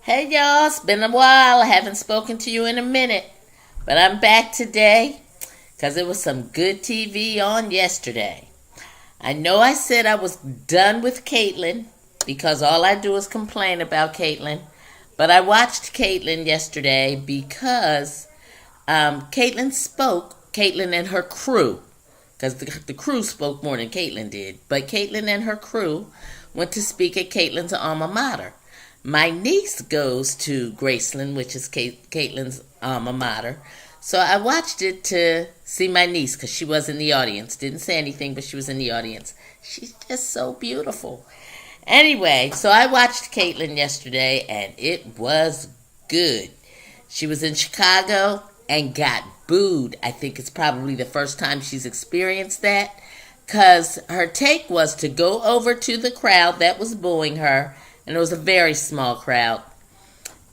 Hey y'all, it's been a while. I haven't spoken to you in a minute. But I'm back today because it was some good TV on yesterday. I know I said I was done with Caitlyn because all I do is complain about Caitlyn. But I watched Caitlyn yesterday because Caitlyn and her crew, because the crew spoke more than Caitlyn did, but Caitlyn and her crew went to speak at Caitlyn's alma mater. My niece goes to Graceland, which is Caitlyn's alma mater. So I watched it to see my niece because she was in the audience. Didn't say anything, but she was in the audience. She's just so beautiful. Anyway, so I watched Caitlyn yesterday and it was good. She was in Chicago and got booed. I think it's probably the first time she's experienced that because her take was to go over to the crowd that was booing her, and it was a very small crowd,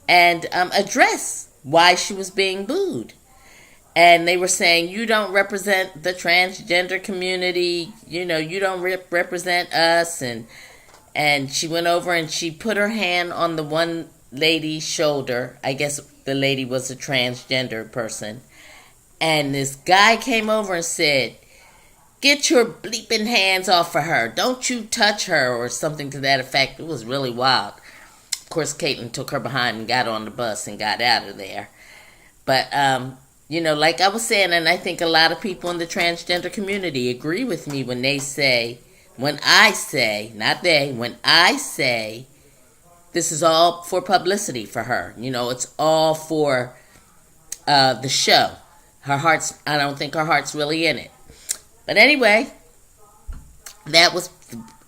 and address why she was being booed. And they were saying, you don't represent the transgender community, you don't represent us. And she went over and she put her hand on the one lady's shoulder. I guess the lady was a transgender person. And this guy came over and said, get your bleeping hands off of her. Don't you touch her, or something to that effect. It was really wild. Of course, Caitlyn took her behind and got on the bus and got out of there. But, like I was saying, and I think a lot of people in the transgender community agree with me when I say, this is all for publicity for her. It's all for the show. I don't think her heart's really in it. But anyway, that was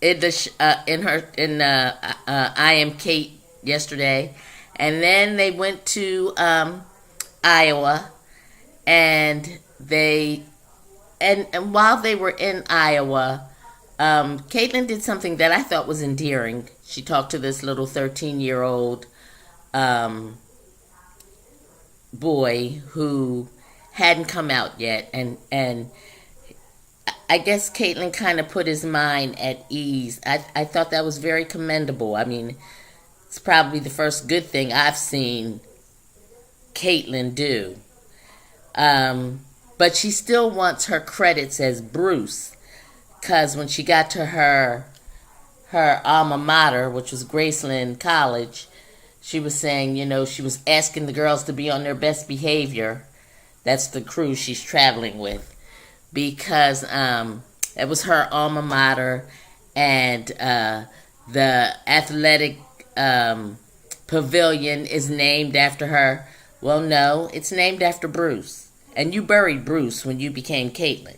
in I Am Kate yesterday, and then they went to Iowa, and while they were in Iowa, Caitlyn did something that I thought was endearing. She talked to this little 13-year-old boy who hadn't come out yet, and I guess Caitlyn kind of put his mind at ease. I thought that was very commendable. I mean, it's probably the first good thing I've seen Caitlyn do. But she still wants her credits as Bruce, because when she got to her alma mater, which was Graceland College, she was saying, she was asking the girls to be on their best behavior. That's the crew she's traveling with, because it was her alma mater, and the athletic pavilion is named after her. Well, no, it's named after Bruce, and you buried Bruce when you became Caitlyn.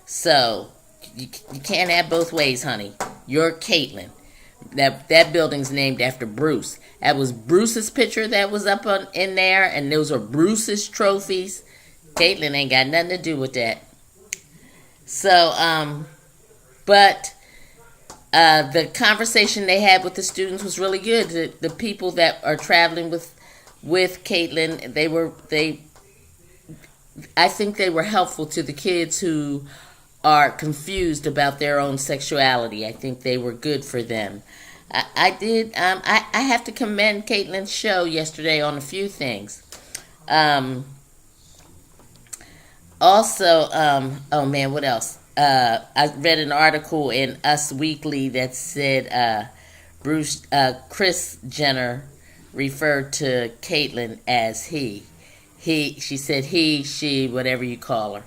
So you can't have both ways, honey. You're Caitlyn. That building's named after Bruce. That was Bruce's picture that was up in there, and those are Bruce's trophies. Caitlyn ain't got nothing to do with that. So, but the conversation they had with the students was really good. The people that are traveling with Caitlyn, I think they were helpful to the kids who are confused about their own sexuality. I think they were good for them. I have to commend Caitlyn's show yesterday on a few things. Also, oh man, what else? I read an article in Us Weekly that said Kris Jenner referred to Caitlyn as he. She said he, she, whatever you call her.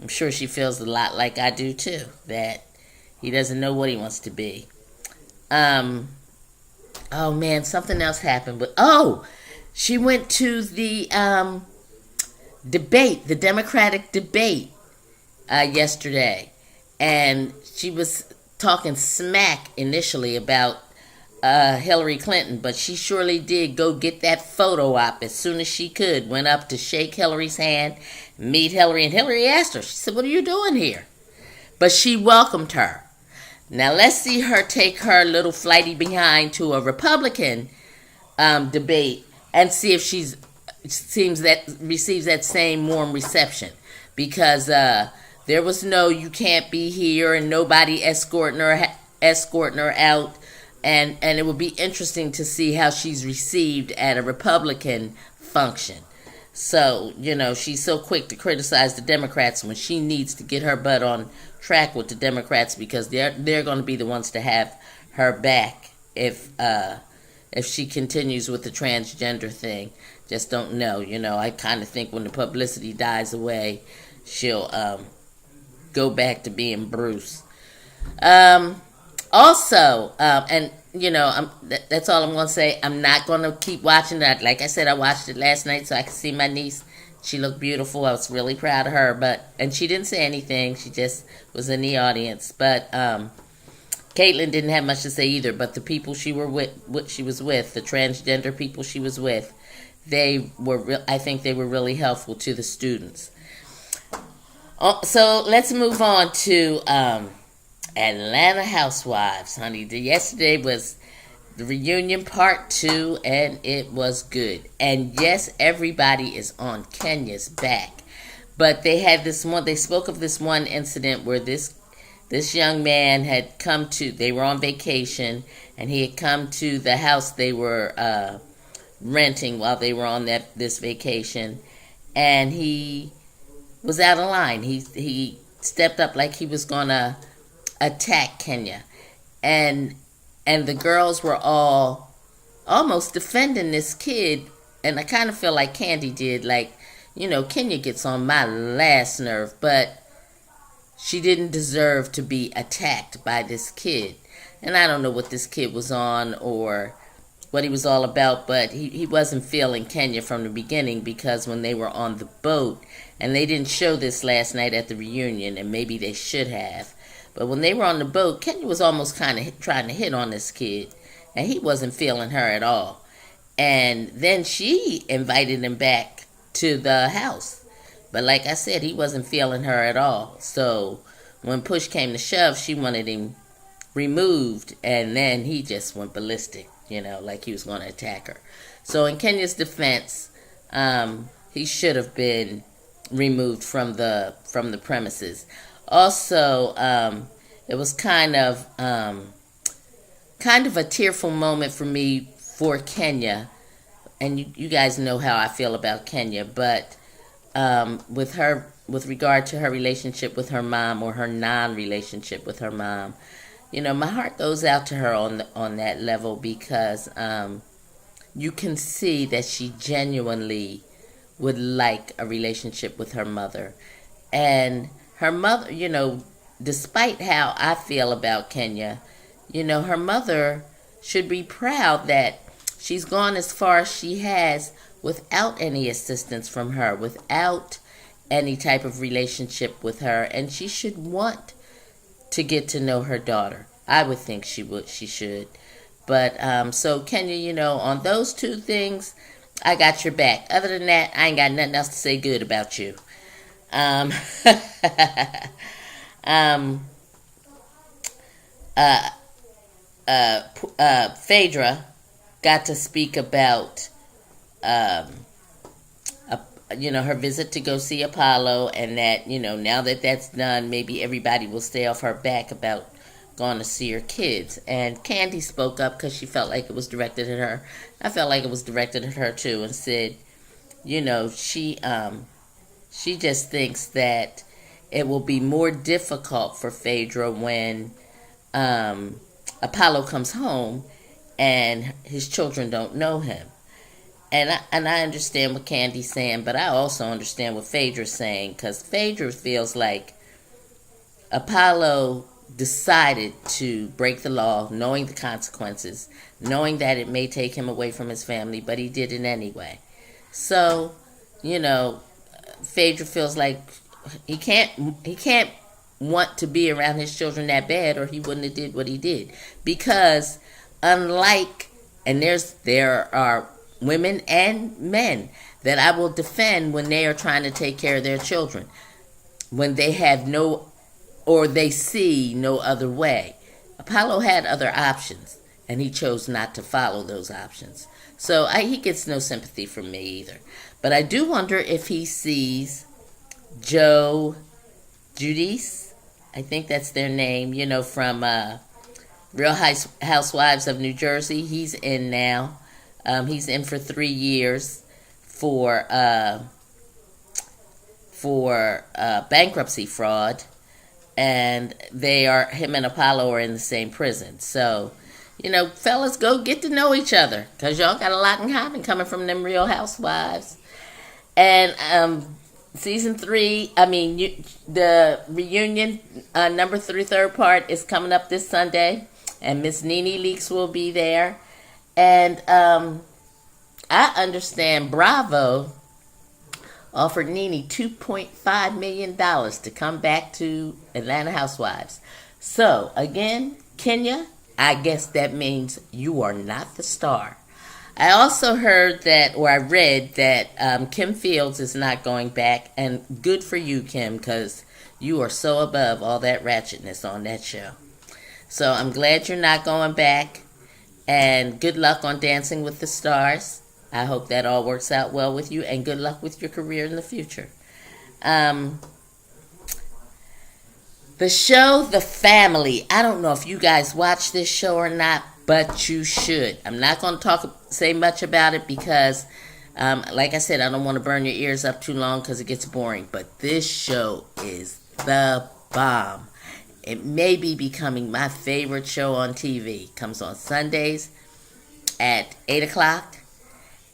I'm sure she feels a lot like I do too, that he doesn't know what he wants to be. Oh man, something else happened. But she went to the debate, the Democratic debate yesterday, and she was talking smack initially about Hillary Clinton, but she surely did go get that photo op as soon as she could. Went up to shake Hillary's hand, meet Hillary, and Hillary asked her, she said, what are you doing here? But she welcomed her. Now let's see her take her little flighty behind to a Republican debate and see if she receives that same warm reception, because there was no, you can't be here, and nobody escorting her out. and it will be interesting to see how she's received at a Republican function. So, she's so quick to criticize the Democrats when she needs to get her butt on track with the Democrats, because they're going to be the ones to have her back if she continues with the transgender thing. Just don't know. I kind of think when the publicity dies away, she'll go back to being Bruce. Also, and that's all I'm going to say. I'm not going to keep watching that. Like I said, I watched it last night so I could see my niece. She looked beautiful. I was really proud of her, and she didn't say anything. She just was in the audience. But Caitlyn didn't have much to say either. But the people she was with, the transgender people she was with, I think they were really helpful to the students. So let's move on to Atlanta Housewives, honey. Yesterday was the reunion part 2, and it was good. And yes, everybody is on Kenya's back. But they spoke of this one incident where this young man had come to, they were on vacation, and he had come to the house they were renting while they were on this vacation, and he was out of line. He stepped up like he was gonna attack Kenya, and the girls were all almost defending this kid, and I kind of feel like Kandi did. Like, Kenya gets on my last nerve, but she didn't deserve to be attacked by this kid. And I don't know what this kid was on or what he was all about, but he wasn't feeling Kenya from the beginning, because when they were on the boat, and they didn't show this last night at the reunion, and maybe they should have, but when they were on the boat, Kenya was almost kind of trying to hit on this kid, and he wasn't feeling her at all. And then she invited him back to the house. But like I said, he wasn't feeling her at all. So when push came to shove, she wanted him removed, and then he just went ballistic, like he was going to attack her. So in Kenya's defense, he should have been removed from the premises. Also, it was kind of a tearful moment for me for Kenya, and you guys know how I feel about Kenya, but with regard to her relationship with her mom, or her non-relationship with her mom, my heart goes out to her on that level, because you can see that she genuinely would like a relationship with her mother. And her mother, despite how I feel about Kenya, her mother should be proud that she's gone as far as she has without any assistance from her, without any type of relationship with her, and she should want to get to know her daughter. I would think she should. But so Kenya, on those two things, I got your back. Other than that, I ain't got nothing else to say good about you. Phaedra got to speak about her visit to go see Apollo, and that, now that that's done, maybe everybody will stay off her back about going to see her kids. And Kandi spoke up because she felt like it was directed at her. I felt like it was directed at her too, and said, she just thinks that it will be more difficult for Phaedra when Apollo comes home and his children don't know him. And I understand what Kandi's saying, but I also understand what Phaedra's saying, because Phaedra feels like Apollo decided to break the law, knowing the consequences, knowing that it may take him away from his family, but he did it anyway. So, Phaedra feels like he can't want to be around his children that bad, or he wouldn't have did what he did. Because unlike, and there are women and men that I will defend when they are trying to take care of their children, when they have they see no other way. Apollo had other options, and he chose not to follow those options. So he gets no sympathy from me either. But I do wonder if he sees Joe Giudice, I think that's their name, from Real Housewives of New Jersey. He's in now. He's in for 3 years for bankruptcy fraud, and him and Apollo are in the same prison. So, fellas, go get to know each other, because y'all got a lot in common coming from them Real Housewives. And season 3, the reunion, number 3, third part, is coming up this Sunday, and Miss Nene Leakes will be there. And I understand Bravo offered Nene $2.5 million to come back to Atlanta Housewives. So, again, Kenya, I guess that means you are not the star. I also heard that, or I read that Kim Fields is not going back, and good for you, Kim, because you are so above all that ratchetness on that show. So I'm glad you're not going back, and good luck on Dancing with the Stars. I hope that all works out well with you, and good luck with your career in the future. The show The Family. I don't know if you guys watch this show or not, but you should. I'm not going to say much about it because, like I said, I don't want to burn your ears up too long because it gets boring. But this show is the bomb. It may be becoming my favorite show on TV. Comes on Sundays at 8 o'clock,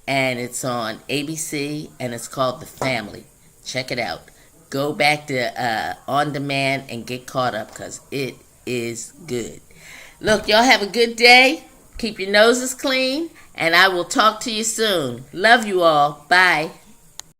and it's on ABC, and it's called The Family. Check it out. Go back to On Demand and get caught up, because it is good. Look, y'all have a good day. Keep your noses clean, and I will talk to you soon. Love you all. Bye.